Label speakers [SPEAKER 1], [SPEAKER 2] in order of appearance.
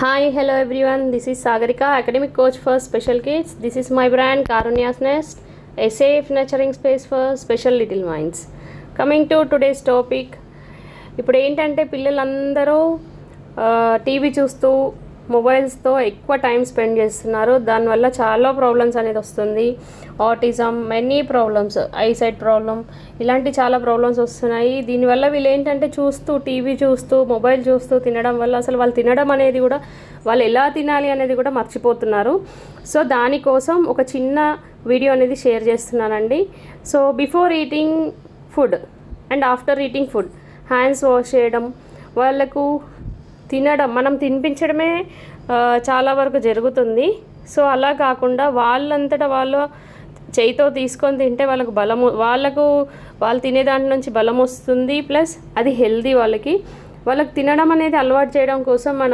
[SPEAKER 1] Hi, hello everyone. This is Sagarika, academic coach for special kids. This is my brand Karunya's Nest, a safe nurturing space for special little minds. Coming to today's topic, ఇప్పుడు ఏంటంటే పిల్లలందరూ TV చూస్తూ మొబైల్స్తో ఎక్కువ time spend చేస్తున్నారు. దానివల్ల చాలా problems అనేది వస్తుంది. Autism, many problems, eyesight problem, ఇలాంటి చాలా ప్రాబ్లమ్స్ వస్తున్నాయి. దీనివల్ల వీళ్ళు ఏంటంటే టీవీ చూస్తూ మొబైల్ చూస్తూ తినడం వల్ల అసలు వాళ్ళు తినడం అనేది కూడా వాళ్ళు ఎలా తినాలి అనేది కూడా మర్చిపోతున్నారు. సో దానికోసం ఒక చిన్న వీడియో అనేది షేర్ చేస్తున్నానండి. So before eating food and after eating food hands wash చేయడం, వాళ్ళకు తినడం, మనం తినిపించడమే చాలా వరకు జరుగుతుంది. సో అలా కాకుండా వాళ్ళంతటా వాళ్ళు చేయితో తీసుకొని తింటే వాళ్ళకు వాళ్ళు తినే దాంట్ నుంచి బలం వస్తుంది. ప్లస్ అది హెల్దీ. వాళ్ళకి తినడం అనేది అలవాటు చేయడం కోసం మనం